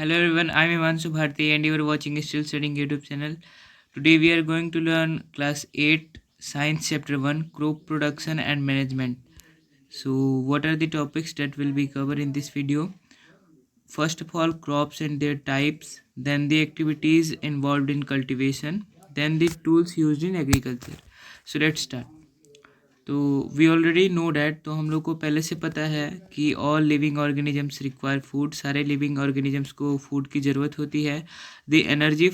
Hello everyone, I am Ivanshu Bharti and you are watching Still Studying YouTube channel. Today we are going to learn class 8 science chapter 1 crop production and management. So what are the topics that will be covered in this video? First of all, crops and their types, then the activities involved in cultivation, then the tools used in agriculture. So let's start. तो we already know that, तो हम लोग को पहले से पता है कि all living organisms require food, सारे लिविंग ऑर्गेनिजम्स को फूड की ज़रूरत होती है. The energy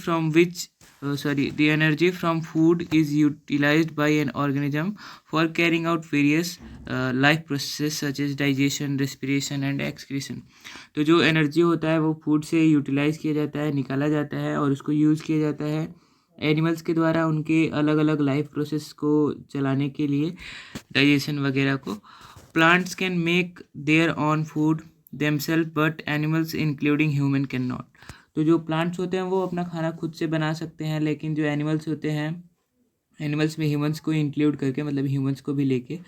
from food is utilised by an organism for carrying out various life process such as digestion, respiration and excretion. तो जो एनर्जी होता है वो फूड से यूटिलाइज किया जाता है, निकाला जाता है और उसको यूज़ किया जाता है एनिमल्स के द्वारा उनके अलग अलग लाइफ प्रोसेस को चलाने के लिए, डाइजेशन वगैरह को. Plants can make their own food themselves but animals including human can not. तो जो प्लांट्स होते हैं वो अपना खाना खुद से बना सकते हैं, लेकिन जो एनिमल्स होते हैं, एनिमल्स में ह्यूमंस को इंक्लूड करके, मतलब ह्यूमंस को भी लेके,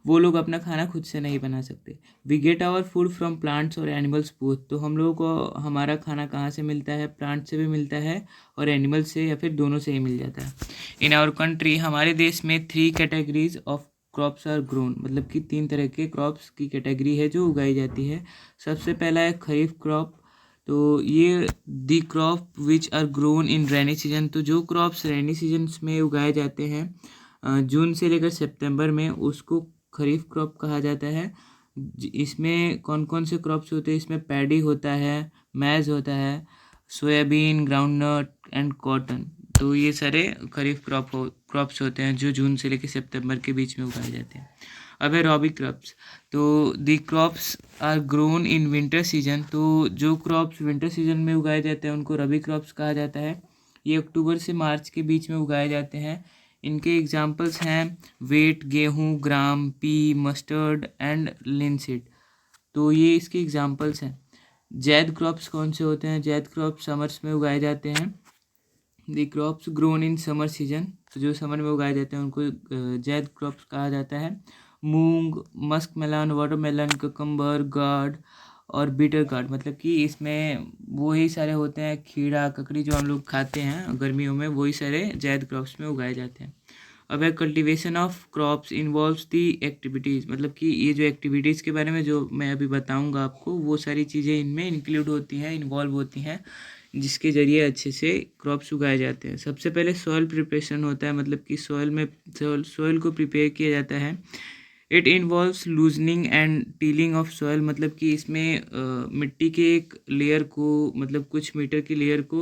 वो लोग अपना खाना खुद से नहीं बना सकते. We get our food from plants और एनिमल्स बोथ. तो हम लोगों को हमारा खाना कहाँ से मिलता है? प्लांट से भी मिलता है और एनिमल से, या फिर दोनों से ही मिल जाता है. इन आवर कंट्री, हमारे देश में 3 categories of crops are grown, मतलब कि 3 तरह के क्रॉप्स की कैटेगरी है जो उगाई जाती है. सबसे पहला है खरीफ क्रॉप. तो ये the crop which are grown in rainy season. तो जो क्रॉप्स रेनी सीजन्स में उगाए जाते हैं जून से लेकर सितंबर में, उसको खरीफ क्रॉप कहा जाता है. इसमें कौन कौन से क्रॉप्स होते हैं? इसमें पैडी होता है, मैज होता है, सोयाबीन, ग्राउंडनट एंड कॉटन. तो ये सारे खरीफ क्रॉप्स होते हैं जो जून से लेकर सितंबर के बीच में उगाए जाते हैं. अब है रॉबी क्रॉप्स. तो the crops are grown in winter season. तो जो क्रॉप्स विंटर सीजन में उगाए जाते हैं उनको रबी क्रॉप्स कहा जाता है. ये अक्टूबर से मार्च के बीच में उगाए जाते हैं. इनके एग्जांपल्स हैं वेट, गेहूँ, ग्राम, पी, मस्टर्ड एंड लिनसीड. तो ये इसके एग्जांपल्स हैं. जैद क्रॉप्स कौन से होते हैं? जैद क्रॉप्स समर्स में उगाए जाते हैं. The crops grown in summer season. तो जो समर में उगाए जाते हैं उनको जैद क्रॉप्स कहा जाता है. Moong, musk melon, watermelon, cucumber, gourd और बीटर गार्ड, मतलब कि इसमें वही सारे होते हैं, खीरा, ककड़ी जो हम लोग खाते हैं गर्मियों में, वही सारे जैद क्रॉप्स में उगाए जाते हैं. अब है cultivation of crops involves the activities, मतलब कि ये जो एक्टिविटीज़ के बारे में जो मैं अभी बताऊंगा आपको, वो सारी चीज़ें इनमें इंक्लूड होती हैं, इन्वॉल्व होती हैं, जिसके ज़रिए अच्छे से क्रॉप्स उगाए जाते हैं. सबसे पहले सॉइल प्रिपरेशन होता है, मतलब कि सॉइल को प्रिपेयर किया जाता है. It involves loosening and tilling of soil, मतलब कि इसमें मिट्टी के एक लेयर को, मतलब कुछ मीटर की लेयर को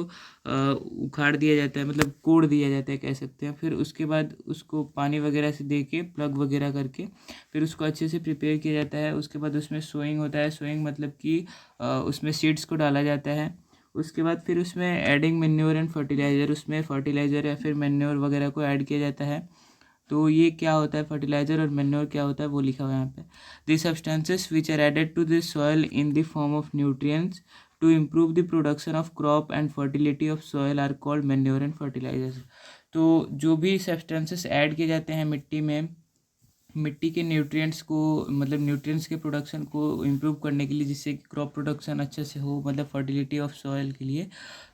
उखाड़ दिया जाता है, मतलब कोड़ दिया जाता है कह सकते हैं. फिर उसके बाद उसको पानी वगैरह से दे के, प्लग वगैरह करके, फिर उसको अच्छे से प्रिपेयर किया जाता है. उसके बाद उसमें सोइंग होता है. सोइंग मतलब कि उसमें सीड्स को डाला जाता है. उसके बाद फिर उसमें एडिंग मैन्योर एंड फर्टिलाइज़र, उसमें फर्टिलाइज़र या फिर मैन्योर वगैरह को ऐड किया जाता है. तो ये क्या होता है फर्टिलाइज़र और मैन्योर क्या होता है वो लिखा हुआ है यहाँ पे. The substances which are added to the soil in the form of nutrients to improve the production of crop and fertility of soil are called manure and fertilisers. तो जो भी सब्सटेंसेस ऐड किए जाते हैं मिट्टी में, मिट्टी के न्यूट्रिएंट्स को, मतलब न्यूट्रिएंट्स के प्रोडक्शन को इम्प्रूव करने के लिए, जिससे क्रॉप प्रोडक्शन अच्छे से हो, मतलब फर्टिलिटी ऑफ सॉइल के लिए,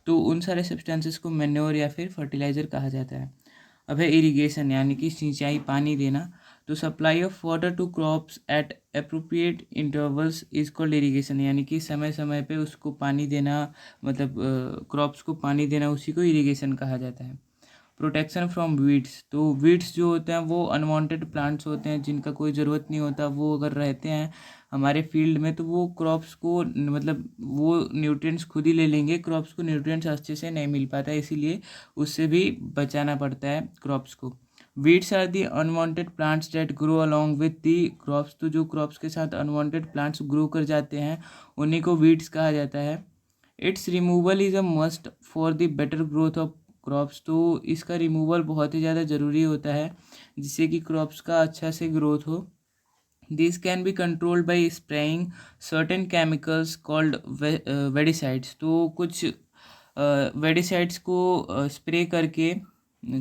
तो उन सारे सब्सटेंसेस को मैन्योर या फिर फर्टिलाइज़र कहा जाता है. अब है इरिगेशन, यानी कि सिंचाई, पानी देना. तो supply of water to crops at appropriate intervals is called irrigation, यानी कि समय समय पे उसको पानी देना, मतलब क्रॉप्स को पानी देना, उसी को इरिगेशन कहा जाता है. Protection from weeds. तो वीड्स जो होते हैं वो अनवांटेड प्लांट्स होते हैं जिनका कोई ज़रूरत नहीं होता. वो अगर रहते हैं हमारे फील्ड में तो वो क्रॉप्स को, मतलब वो न्यूट्रिएंट्स खुद ही ले लेंगे, क्रॉप्स को न्यूट्रिएंट्स अच्छे से नहीं मिल पाता है, इसीलिए उससे भी बचाना पड़ता है क्रॉप्स को. Weeds are the unwanted plants that grow along with the crops. तो जो क्रॉप्स के साथ अनवांटेड प्लांट्स ग्रो कर जाते हैं उन्हीं को वीड्स कहा जाता है. It's removal is a must for the better growth of crops. तो इसका रिमूवल बहुत ही ज़्यादा ज़रूरी होता है जिससे कि क्रॉप्स का अच्छा से ग्रोथ हो. This can be controlled by spraying certain chemicals called weedicides. तो कुछ वेडिसाइड्स को स्प्रे करके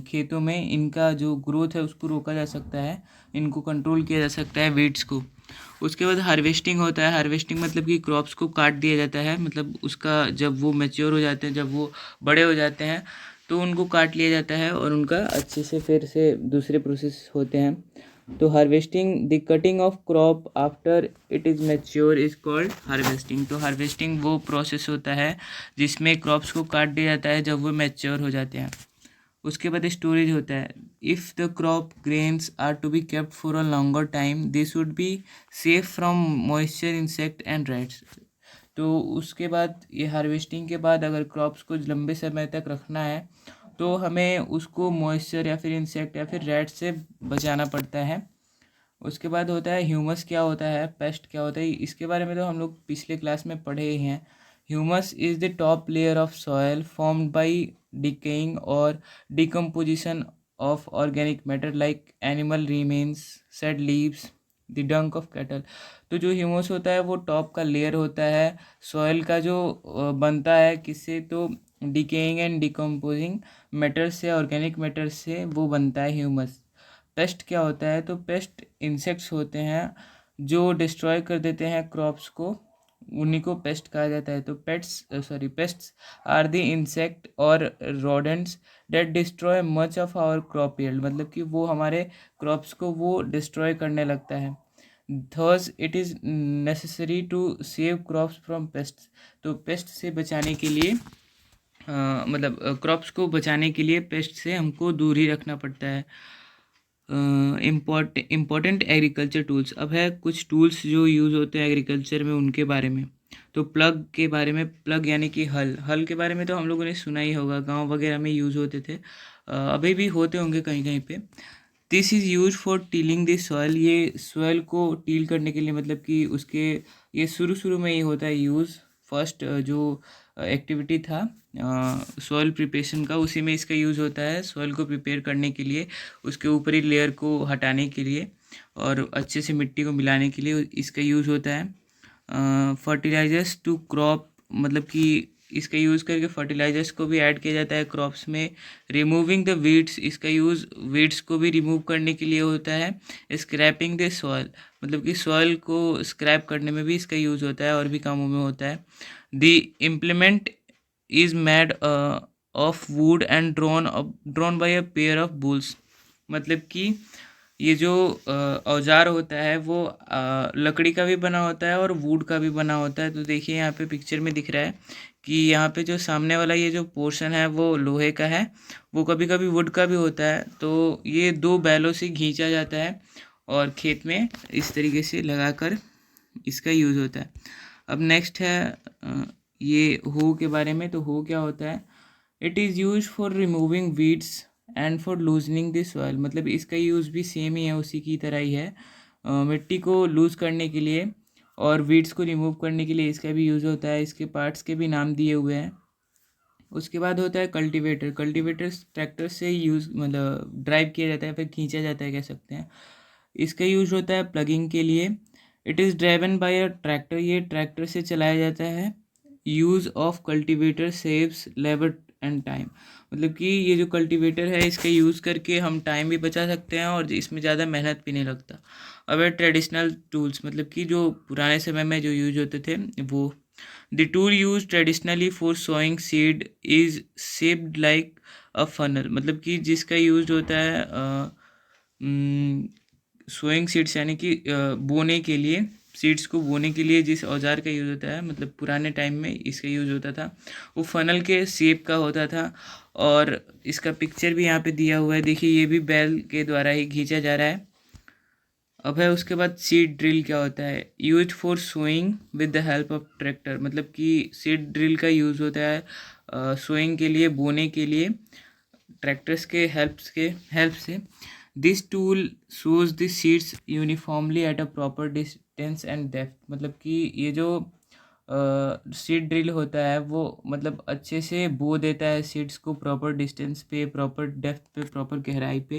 खेतों में इनका जो ग्रोथ है उसको रोका जा सकता है, इनको कंट्रोल किया जा सकता है वीड्स को. उसके बाद हार्वेस्टिंग होता है। हार्वेस्टिंग मतलब कि क्रॉप्स को काट दिया जाता है, मतलब उसका जब वो मैच्योर हो जाते हैं, जब वो बड़े हो जाते हैं तो उनको काट लिया जाता है और उनका अच्छे से फिर से दूसरे प्रोसेस होते हैं। तो harvesting, the cutting of crop after it is mature is called harvesting. तो हार्वेस्टिंग वो प्रोसेस होता है जिसमें क्रॉप्स को काट दिया जाता है जब वो मैच्योर हो जाते हैं। उसके बाद स्टोरेज होता है। If the crop grains are to be kept for a longer time this would be safe from moisture, insect and rats. तो उसके बाद ये हार्वेस्टिंग के बाद अगर क्रॉप्स को लंबे समय तक रखना है तो हमें उसको मॉइस्चर या फिर इंसेक्ट या फिर रैट से बचाना पड़ता है। उसके बाद होता है ह्यूमस। क्या होता है, पेस्ट क्या होता है, इसके बारे में तो हम लोग पिछले क्लास में पढ़े ही हैं। Humus is the top layer of soil formed by decaying और decomposition of organic matter like animal remains, dead leaves, the dung of cattle. तो जो ह्यूमस होता है वो टॉप का लेयर होता है सॉयल का, जो बनता है किससे, तो डिकेइंग एंड डिकम्पोजिंग मैटर से, ऑर्गेनिक मैटर से वो बनता है ह्यूमस। पेस्ट क्या होता है, तो पेस्ट इंसेक्ट्स होते हैं जो डिस्ट्रॉय कर देते हैं क्रॉप्स को, उन्हीं को पेस्ट कहा जाता है। तो पेस्ट्स आर द इंसेक्ट और rodents that destroy much of our crop yield, मतलब कि वो हमारे क्रॉप्स को वो डिस्ट्रॉय करने लगता है। Thus it is necessary to save crops from pests. तो पेस्ट से बचाने के लिए मतलब क्रॉप्स को बचाने के लिए पेस्ट से हमको दूर ही रखना पड़ता है। Important agriculture tools. अब है कुछ टूल्स जो यूज़ होते हैं एग्रीकल्चर में, उनके बारे में। तो प्लग के बारे में, प्लग यानी कि हल के बारे में तो हम लोगों ने सुना ही होगा, गांव वगैरह में यूज़ होते थे, अभी भी होते होंगे कहीं कहीं पे। This is use for tilling the soil. ये सॉइल को टील करने के लिए, मतलब कि उसके ये शुरू शुरू में ही होता है यूज़। फर्स्ट जो एक्टिविटी था सॉइल प्रिपरेशन का, उसी में इसका यूज़ होता है सॉइल को प्रिपेयर करने के लिए, उसके ऊपरी लेयर को हटाने के लिए और अच्छे से मिट्टी को मिलाने के लिए इसका यूज़ होता है। फर्टिलाइजर्स टू क्रॉप, मतलब कि इसका यूज़ करके फर्टिलाइजर्स को भी ऐड किया जाता है क्रॉप्स में। रिमूविंग द वीड्स, इसका यूज़ वीड्स को भी रिमूव करने के लिए होता है। स्क्रैपिंग द सॉइल, मतलब कि सॉइल को स्क्रैप करने में भी इसका यूज़ होता है और भी कामों में होता है। The implement is made of would and drawn by a pair of bulls, मतलब कि ये जो औजार होता है वो लकड़ी का भी बना होता है और वुड का भी बना होता है। तो देखिए यहाँ पे पिक्चर में दिख रहा है कि यहाँ पे जो सामने वाला ये जो पोर्शन है वो लोहे का है, वो कभी कभी वुड का भी होता है। तो ये दो बैलों से खींचा जाता है और खेत में इस तरीके से लगाकर इसका यूज़ होता है। अब नेक्स्ट है ये हो के बारे में। तो हो क्या होता है, it is use for removing weeds and for loosening the soil, मतलब इसका यूज़ भी सेम ही है, उसी की तरह ही है। मिट्टी को लूज़ करने के लिए और वीड्स को रिमूव करने के लिए इसका भी यूज़ होता है। इसके पार्ट्स के भी नाम दिए हुए हैं। उसके बाद होता है कल्टीवेटर। कल्टीवेटर ट्रैक्टर से यूज़, मतलब ड्राइव किया जाता है, फिर खींचा जाता है कह सकते हैं। इसका यूज होता है प्लगिंग के लिए। It is driven by a tractor, ये ट्रैक्टर से चलाया जाता है। Use of cultivator saves labour and time, मतलब कि ये जो कल्टीवेटर है इसका यूज़ करके हम टाइम भी बचा सकते हैं और इसमें ज़्यादा मेहनत भी नहीं लगता। अब है ट्रेडिशनल टूल्स, मतलब कि जो पुराने समय में जो यूज होते थे वो। The tool use traditionally for sowing seed is shaped like a funnel, मतलब कि जिसका यूज होता है सोइंग सीड्स यानी कि बोने के लिए, सीड्स को बोने के लिए जिस औजार का यूज़ होता है, मतलब पुराने टाइम में इसका यूज़ होता था, वो फनल के शेप का होता था। और इसका पिक्चर भी यहाँ पे दिया हुआ है, देखिए ये भी बैल के द्वारा ही खींचा जा रहा है। अब है उसके बाद सीड ड्रिल क्या होता है, use for sowing with the help of tractor, मतलब कि सीड ड्रिल का यूज़ होता है सोइंग के लिए, बोने के लिए ट्रैक्टर्स के हेल्प से। This tool shows the seeds uniformly at a proper distance and depth, मतलब कि ये जो सीड ड्रिल होता है वो मतलब अच्छे से बो देता है सीड्स को प्रॉपर डिस्टेंस पे, प्रॉपर डेप्थ पे, प्रॉपर गहराई पे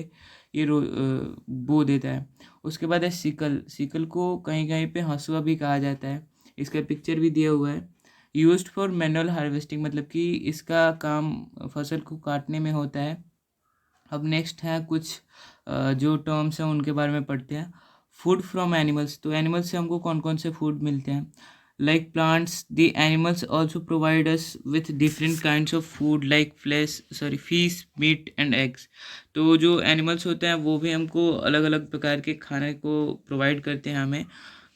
ये बो देता है। उसके बाद है सिकल। सिकल को कहीं कहीं पे हंसुआ भी कहा जाता है, इसका पिक्चर भी दिया हुआ है। यूज्ड फॉर मैनुअल हार्वेस्टिंग, मतलब कि इसका काम फसल को काटने में होता है। अब नेक्स्ट है कुछ जो टर्म्स हैं उनके बारे में पढ़ते हैं। फूड फ्रॉम एनिमल्स, तो एनिमल्स से हमको कौन कौन से फूड मिलते हैं? Like plants, the animals also provide us with different kinds of food like fish, meat and eggs. तो जो एनिमल्स होते हैं वो भी हमको अलग अलग प्रकार के खाने को प्रोवाइड करते हैं हमें,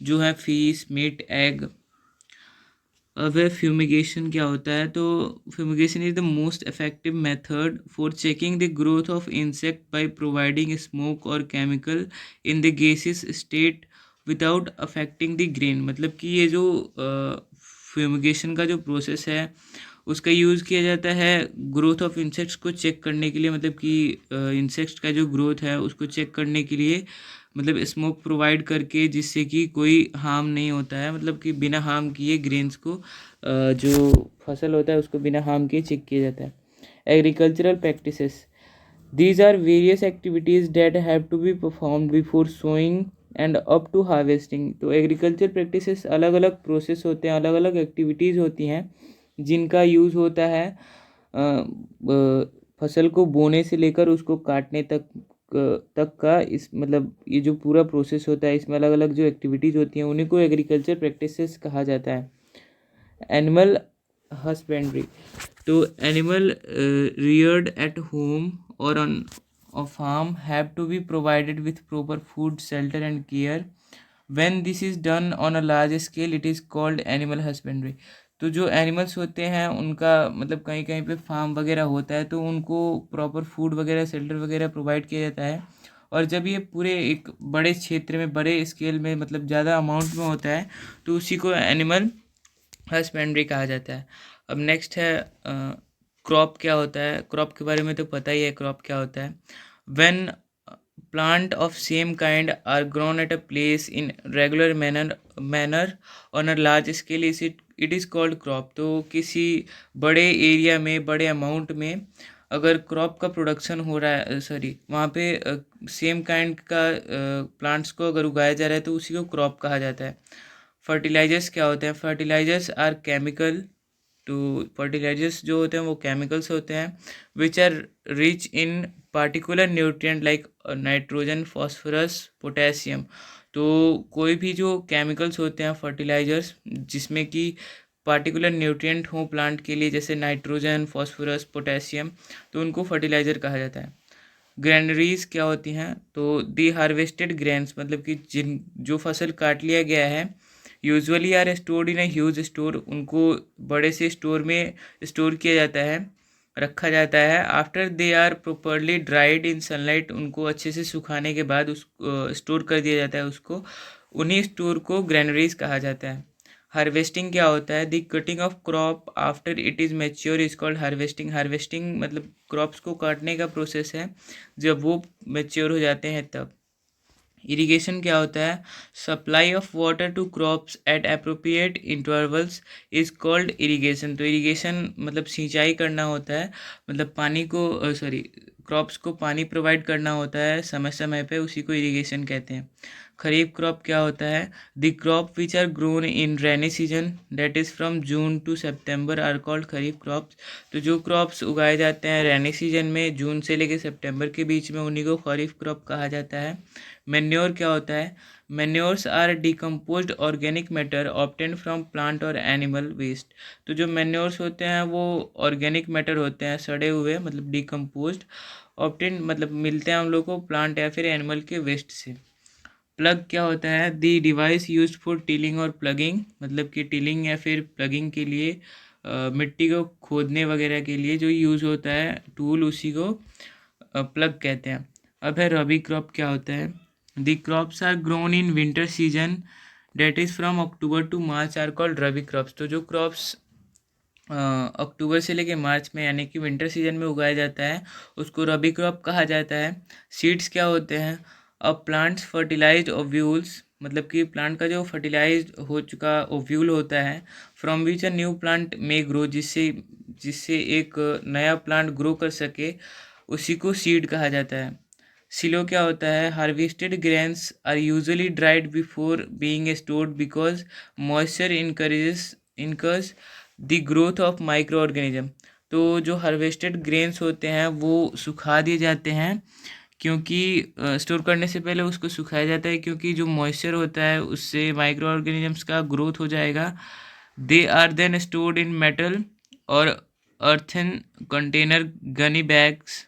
जो है फिश, मीट, एग। अब है फ्यूमिगेशन क्या होता है? तो fumigation is the most effective method for checking the growth of insect by providing smoke और chemical in the gaseous state without affecting the grain. मतलब कि ये जो फ्यूमिगेशन का जो प्रोसेस है उसका यूज़ किया जाता है ग्रोथ ऑफ इंसेक्ट्स को चेक करने के लिए, मतलब कि इंसेक्ट्स का जो ग्रोथ है उसको चेक करने के लिए, मतलब स्मोक प्रोवाइड करके, जिससे कि कोई हार्म नहीं होता है, मतलब कि बिना हार्म किए ग्रेन्स को, जो फसल होता है उसको बिना हार्म किए चेक किया जाता है। Agricultural practices, these are various activities that have to be performed before sowing and up to harvesting। तो एग्रीकल्चर प्रैक्टिसेस अलग अलग प्रोसेस होते हैं, अलग अलग एक्टिविटीज़ होती हैं जिनका यूज़ होता है फसल को बोने से लेकर उसको काटने तक का, इस मतलब ये जो पूरा प्रोसेस होता है इसमें अलग अलग जो एक्टिविटीज़ होती हैं उन्हीं को एग्रीकल्चर प्रैक्टिसेस कहा जाता है। एनिमल हस्बेंड्री, तो animal reared at home or on a farm have to be provided with proper food, shelter and care। when this is done on a large scale it is called animal husbandry। तो जो animals होते हैं उनका मतलब कहीं कहीं पे farm वगैरह होता है तो उनको प्रॉपर फूड वगैरह, शेल्टर वगैरह प्रोवाइड किया जाता है। और जब ये पूरे एक बड़े क्षेत्र में, बड़े स्केल में, मतलब ज़्यादा अमाउंट में होता है तो उसी को एनिमल हस्बेंड्री कहा जाता है। अब नेक्स्ट है क्रॉप क्या होता है? क्रॉप के बारे में तो पता ही है क्रॉप क्या होता है। When plant of same kind are grown at a place in regular manner on a large scale it is called crop. तो किसी बड़े एरिया में, बड़े अमाउंट में अगर क्रॉप का प्रोडक्शन हो रहा है, वहाँ पे सेम काइंड का प्लांट्स को अगर उगाया जा रहा है तो उसी को क्रॉप कहा जाता है। फर्टिलाइजर्स क्या होते हैं? फर्टिलाइजर्स आर केमिकल, तो फर्टिलाइजर्स जो होते हैं वो केमिकल्स होते हैं which are rich in particular nutrient like nitrogen, phosphorus, potassium. तो कोई भी जो केमिकल्स होते हैं फर्टिलाइजर्स जिसमें कि पार्टिकुलर न्यूट्रिएंट हो प्लांट के लिए, जैसे नाइट्रोजन, फॉस्फोरस, पोटेशियम, तो उनको फर्टिलाइजर कहा जाता है। ग्रैनरीज क्या होती हैं? तो दी हार्वेस्टेड ग्रेन्स, मतलब कि जो फसल काट लिया गया है usually are stored in a huge store, उनको बड़े से स्टोर में स्टोर किया जाता है, रखा जाता है। After they are properly dried in sunlight, उनको अच्छे से सुखाने के बाद उस स्टोर कर दिया जाता है उसको, उन्हीं स्टोर को ग्रैनरीज कहा जाता है। हार्वेस्टिंग क्या होता है? The cutting of crop after it is mature is called harvesting. Harvesting मतलब क्रॉप्स को काटने का प्रोसेस है जब वो मैच्योर हो जाते हैं तब। इरिगेशन क्या होता है? Supply of water to crops at appropriate intervals is called irrigation. तो इरिगेशन मतलब सिंचाई करना होता है, मतलब पानी को क्रॉप्स को पानी प्रोवाइड करना होता है समय समय पे, उसी को इरिगेशन कहते हैं। खरीफ क्रॉप क्या होता है? The crop which are grown in rainy season that is from June to September are called kharif crops. तो जो क्रॉप्स उगाए जाते हैं रेनी सीजन में, जून से लेकर सितंबर के बीच में, उन्हीं को खरीफ क्रॉप कहा जाता है। मैन्योर क्या होता है? Manures are decomposed organic matter obtained from plant और एनिमल वेस्ट। तो जो मैन्योर्स होते हैं वो ऑर्गेनिक मैटर होते हैं, सड़े हुए, मतलब डिकम्पोज्ड, ऑब्टेन मतलब मिलते हैं हम लोग को प्लांट या फिर एनिमल के वेस्ट से। प्लग क्या होता है? दी डिवाइस यूज फॉर टिलिंग और प्लगिंग, मतलब कि टिलिंग या फिर प्लगिंग के लिए, मिट्टी को खोदने वगैरह के लिए जो यूज़ होता है टूल, उसी को प्लग कहते हैं। अब है रबी क्रॉप क्या होता है? The crops are grown in winter season that is from October to March are called rabi crops. तो जो क्रॉप्स अक्टूबर से लेके मार्च में यानी कि विंटर सीजन में उगाया जाता है उसको रबी क्रॉप कहा जाता है। सीड्स क्या होते हैं? अब प्लांट्स फर्टिलाइज्ड ओव्यूल्स, मतलब कि प्लांट का जो फर्टिलाइज्ड हो चुका ओव्यूल होता है, from which a new plant may grow, जिससे जिससे एक नया प्लांट ग्रो कर सके, उसी को सीड कहा जाता है। सिलो क्या होता है? Harvested grains are usually dried before being stored because moisture incurs the growth of micro organism. तो जो हार्वेस्टेड ग्रेन्स होते हैं वो सुखा दिए जाते हैं, क्योंकि स्टोर करने से पहले उसको सुखाया जाता है, क्योंकि जो मॉइस्चर होता है उससे माइक्रो ऑर्गेनिजम्स का ग्रोथ हो जाएगा. They are then stored in metal और earthen container, gunny bags.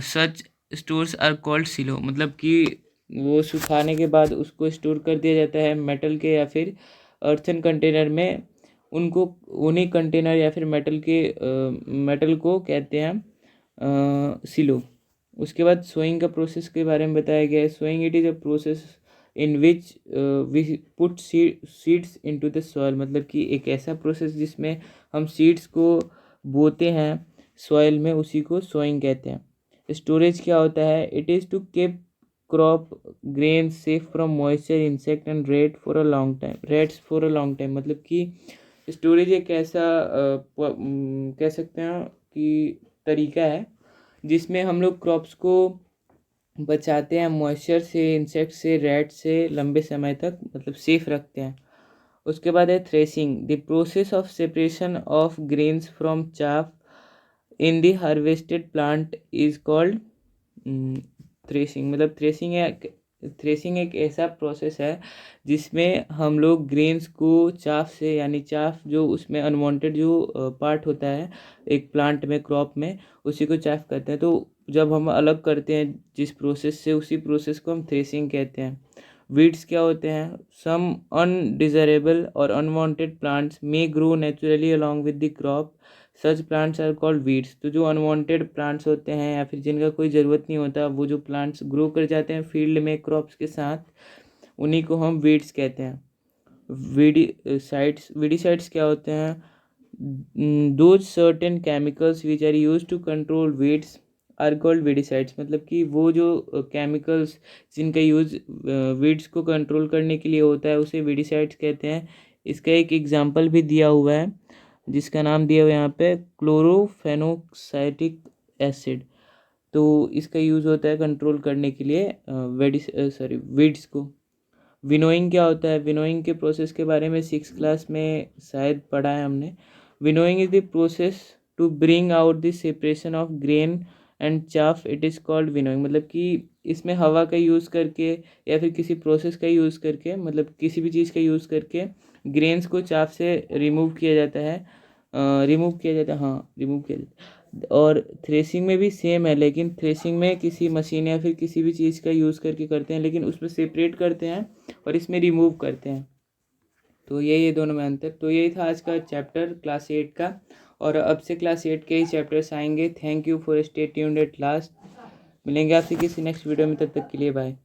Such stores are called silo. मतलब कि वो सुखाने के बाद उसको स्टोर कर दिया जाता है मेटल के या फिर अर्थन कंटेनर में. उनको उन्हीं कंटेनर या फिर मेटल को कहते हैं सिलो. उसके बाद सोइंग का प्रोसेस के बारे में बताया गया है. Sowing it is a process in which we put seeds into the soil. मतलब कि एक ऐसा प्रोसेस जिसमें हम सीड्स को बोते हैं सॉइल में, उसी को सोइंग कहते हैं. स्टोरेज क्या होता है? It is to keep crop grain safe from moisture, insect and rats for a long time. मतलब कि स्टोरेज एक ऐसा कह सकते हैं कि तरीका है जिसमें हम लोग क्रॉप्स को बचाते हैं मॉइस्चर से, इंसेक्ट से, रेट से लंबे समय तक, मतलब सेफ रखते हैं. उसके बाद है threshing. The process of separation of grains from chaff in the harvested plant is called threshing. मतलब थ्रेसिंग एक ऐसा प्रोसेस है जिसमें हम लोग ग्रेन्स को चाफ से, यानी चाफ जो उसमें अनवांटेड जो पार्ट होता है एक प्लांट में, क्रॉप में, उसी को चाफ कहते हैं. तो जब हम अलग करते हैं जिस प्रोसेस से, उसी प्रोसेस को हम थ्रेसिंग कहते हैं. वीड्स क्या होते हैं? सम अनडिजायरेबल और unwanted plants may grow naturally along with the crop. Such plants are called weeds. तो जो अनवांटेड प्लांट्स होते हैं या फिर जिनका कोई ज़रूरत नहीं होता, वो जो प्लांट्स ग्रो कर जाते हैं फील्ड में क्रॉप्स के साथ, उन्हीं को हम वीड्स कहते हैं. वीडीसाइड्स क्या होते हैं? Those certain chemicals which are use to control weeds are called weedicides. मतलब कि वो जो केमिकल्स जिनका यूज़ वीड्स को कंट्रोल करने के लिए होता है, उसे वीडीसाइड्स कहते हैं. इसका एक एग्जांपल भी दिया हुआ है जिसका नाम दिया हुआ है यहाँ पे, क्लोरोफेनोक्साइटिक एसिड. तो इसका यूज़ होता है कंट्रोल करने के लिए वीड्स को. विनोइंग क्या होता है? विनोइंग के प्रोसेस के बारे में 6th क्लास में शायद पढ़ा है हमने. Winnowing is the process to bring out the separation of grain and chaff. It is called winnowing. मतलब कि इसमें हवा का यूज़ करके या फिर किसी प्रोसेस का यूज़ करके, मतलब किसी भी चीज़ का यूज़ करके ग्रेन्स को चाफ से रिमूव किया जाता है. रिमूव किया जाता है, हाँ, रिमूव किया जाता है. और थ्रेसिंग में भी सेम है, लेकिन थ्रेसिंग में किसी मशीन या फिर किसी भी चीज़ का यूज़ करके करते हैं, लेकिन उसमें सेपरेट करते हैं और इसमें रिमूव करते हैं. तो यही दोनों में अंतर. तो यही था आज का चैप्टर क्लास 8 का, और अब से क्लास 8 के ही चैप्टर्स आएंगे. Thank you for stay tuned at last. मिलेंगे आपसे किसी नेक्स्ट वीडियो में, तब तक के लिए बाय.